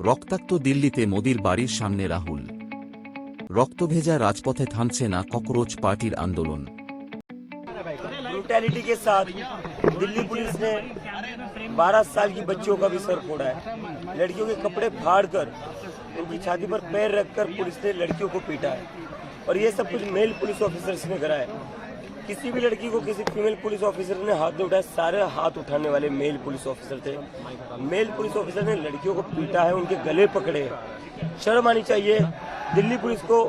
রক্তাক্ত দিল্লিতে মোদির বাড়ির সামনে রাহুল। রক্তভেজা রাজপথে থামছে না ককরোচ পার্টির আন্দোলন। ब्रूटैलिटी के साथ दिल्ली पुलिस ने 12 साल की बच्चियों का भी सर फोड़ा है। लड़कियों के कपड़े फाड़कर उनकी छाती पर पैर रखकर पुलिस ने लड़कियों को पीटा है और ये सब कुछ मेल पुलिस ऑफिसर्स ने करा है। किसी भी लड़की को किसी फीमेल पुलिस ऑफिसर ने हाथ नहीं उठाया, सारे हाथ उठाने वाले मेल पुलिस ऑफिसर थे। मेल पुलिस ऑफिसर ने लड़कियों को पीटा है, उनके गले पकड़े। शर्म आनी चाहिए दिल्ली पुलिस को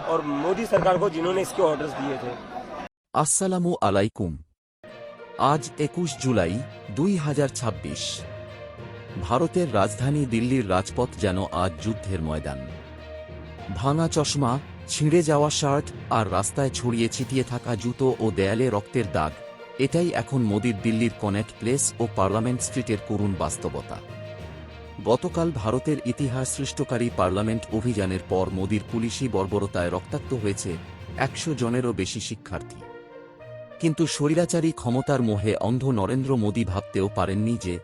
और मोदी सरकार को जिन्होंने इसके ऑर्डर्स दिए थे। আসসালামু আলাইকুম। আজ 21 জুলাই 2026। ভারতের রাজধানী দিল্লির রাজপথ যেন আজ যুদ্ধের ময়দান। ভাঙা চশমা, ছিঁড়ে যাওয়া শার্ট আর রাস্তায় ছড়িয়ে ছিটিয়ে থাকা জুতো ও দেয়ালে রক্তের দাগ, এটাই এখন মোদির দিল্লির কনেক্ট প্লেস ও পার্লামেন্ট স্ট্রিটের করুণ বাস্তবতা। গতকাল ভারতের ইতিহাস সৃষ্টকারী পার্লামেন্ট অভিযানের পর মোদির পুলিশি বর্বরতায় রক্তাক্ত হয়েছে 100 জনেরও বেশি শিক্ষার্থী। কিন্তু স্বৈরাচারী ক্ষমতার মোহে অন্ধ নরেন্দ্র মোদি ভাবতেও পারেননি যে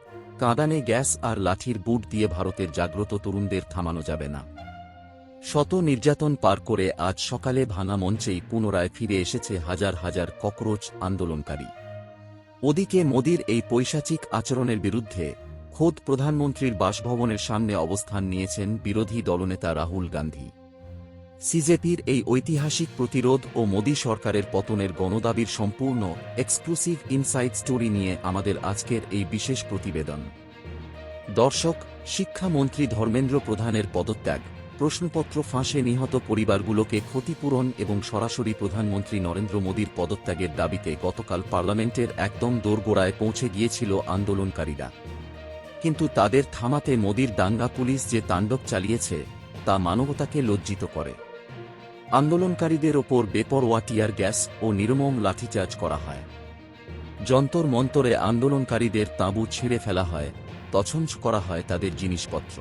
কাঁদানে গ্যাস আর লাঠির বুট দিয়ে ভারতের জাগ্রত তরুণদের থামানো যাবে না। শত নির্যাতন পার করে আজ সকালে ভাঙা মঞ্চেই পুনরায় ফিরে এসেছে হাজার হাজার ককরোচ আন্দোলনকারী। ওদিকে মোদির এই পৈশাচিক আচরণের বিরুদ্ধে খোদ প্রধানমন্ত্রীর বাসভবনের সামনে অবস্থান নিয়েছেন বিরোধী দলনেতা রাহুল গান্ধী। সিজেপির এই ঐতিহাসিক প্রতিরোধ ও মোদি সরকারের পতনের গণদাবির সম্পূর্ণ এক্সক্লুসিভ ইনসাইড স্টোরি নিয়ে আমাদের আজকের এই বিশেষ প্রতিবেদন। দর্শক, শিক্ষামন্ত্রী ধর্মেন্দ্র প্রধানের পদত্যাগ, প্রশ্নপত্র ফাঁসে নিহত পরিবারগুলোকে ক্ষতিপূরণ এবং সরাসরি প্রধানমন্ত্রী নরেন্দ্র মোদির পদত্যাগের দাবিতে গতকাল পার্লামেন্টের একদম দোরগোড়ায় পৌঁছে গিয়েছিল আন্দোলনকারীরা। কিন্তু তাদের থামাতে মোদির দাঙ্গা পুলিশ যে তাণ্ডব চালিয়েছে তা মানবতাকে লজ্জিত করে। আন্দোলনকারীদের ওপর বেপরোয়া টিয়ার গ্যাস ও নির্মম লাঠিচার্জ করা হয়। যন্তর মন্তরে আন্দোলনকারীদের তাঁবু ছিঁড়ে ফেলা হয়, তছনছ করা হয় তাদের জিনিসপত্র।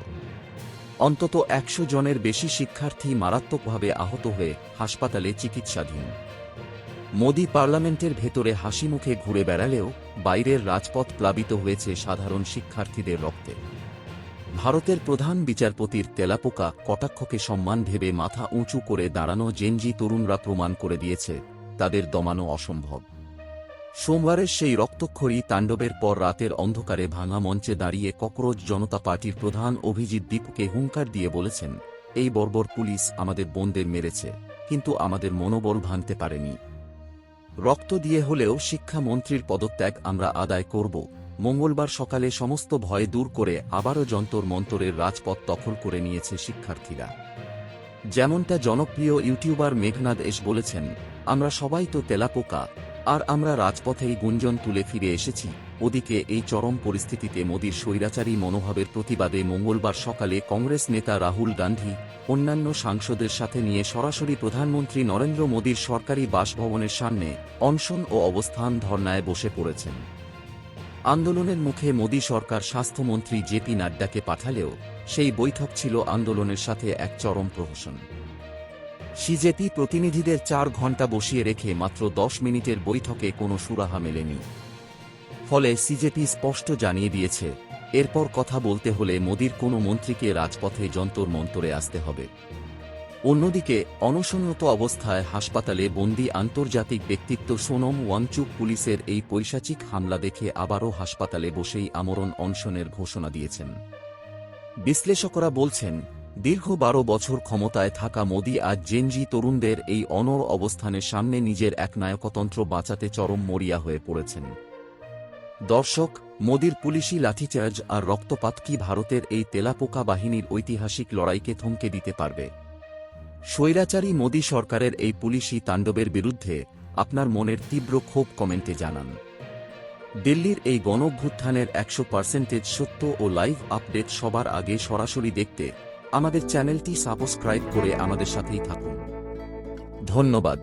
অন্তত 100 জনের বেশি শিক্ষার্থী মারাত্মকভাবে আহত হয়ে হাসপাতালে চিকিৎসাধীন। মোদি পার্লামেন্টের ভেতরে হাসিমুখে ঘুরে বেড়ালেও বাইরের রাজপথ প্লাবিত হয়েছে সাধারণ শিক্ষার্থীদের রক্তে। ভারতের প্রধান বিচারপতির তেলাপোকা কটাক্ষকে সম্মান ভেবে মাথা উঁচু করে দাঁড়ানো জেনজি তরুণরা প্রমাণ করে দিয়েছে তাদের দমানো অসম্ভব। সোমবারের সেই রক্তক্ষয়ী তাণ্ডবের পর রাতের অন্ধকারে ভাঙা মঞ্চে দাঁড়িয়ে ককরোচ জনতা পার্টির প্রধান অভিজিৎ দীপকে হুঙ্কার দিয়ে বলেছেন, এই বর্বর পুলিশ আমাদের বোনদের মেরেছে, কিন্তু আমাদের মনোবল ভাঙতে পারেনি। রক্ত দিয়ে হলেও শিক্ষামন্ত্রীর পদত্যাগ আমরা আদায় করব। মঙ্গলবার সকালে সমস্ত ভয় দূর করে আবারও যন্তর মন্তরের রাজপথ দখল করে নিয়েছে শিক্ষার্থীরা। যেমনটা জনপ্রিয় ইউটিউবার মেঘনাদ এস বলেছেন, আমরা সবাই তো তেলাপোকা, আর আমরা রাজপথেই গুঞ্জন তুলে ফিরে এসেছি। ওদিকে এই চরম পরিস্থিতিতে মোদির স্বৈরাচারী মনোভাবের প্রতিবাদে মঙ্গলবার সকালে কংগ্রেস নেতা রাহুল গান্ধী অন্যান্য সাংসদের সাথে নিয়ে সরাসরি প্রধানমন্ত্রী নরেন্দ্র মোদির সরকারি বাসভবনের সামনে অনশন ও অবস্থান ধর্নায় বসে পড়েছেন। আন্দোলনের মুখে মোদি সরকার স্বাস্থ্যমন্ত্রী জেপি নাড্ডাকে পাঠালেও সেই বৈঠক ছিল আন্দোলনের সাথে এক চরম প্রহসন। সিজেপি প্রতিনিধিদের 4 ঘণ্টা বসিয়ে রেখে মাত্র 10 মিনিটের বৈঠকে কোনো সুরাহা মেলেনি। ফলে সিজেপি স্পষ্ট জানিয়ে দিয়েছে, এরপর কথা বলতে হলে মোদির কোনো মন্ত্রীকে রাজপথে যন্তর মন্তরে আসতে হবে। অন্যদিকে অনশনরত অবস্থায় হাসপাতালে বন্দী আন্তর্জাতিক ব্যক্তিত্ব সোনম ওয়াংচুক পুলিশের এই পৈশাচিক হামলা দেখে আবারও হাসপাতালে বসেই আমরণ অনশনের ঘোষণা দিয়েছেন। বিশ্লেষকরা বলছেন, দীর্ঘ 12 বছর ক্ষমতায় থাকা মোদি আজ জেনজি তরুণদের এই অনড় অবস্থানের সামনে নিজের একনায়কতন্ত্র বাঁচাতে চরম মরিয়া হয়ে পড়েছেন। দর্শক, মোদির পুলিশি লাঠিচার্জ আর রক্তপাত কি ভারতের এই তেলাপোকা বাহিনীর ঐতিহাসিক লড়াইকে থমকে দিতে পারবে? স্বৈরাচারী মোদি সরকারের এই পুলিশি তাণ্ডবের বিরুদ্ধে আপনার মনের তীব্র ক্ষোভ কমেন্টে জানান। দিল্লির এই গণঅভ্যুত্থানের 100% সত্য ও লাইভ আপডেট সবার আগে সরাসরি দেখতে আমাদের চ্যানেলটি সাবস্ক্রাইব করে আমাদের সাথেই থাকুন। ধন্যবাদ।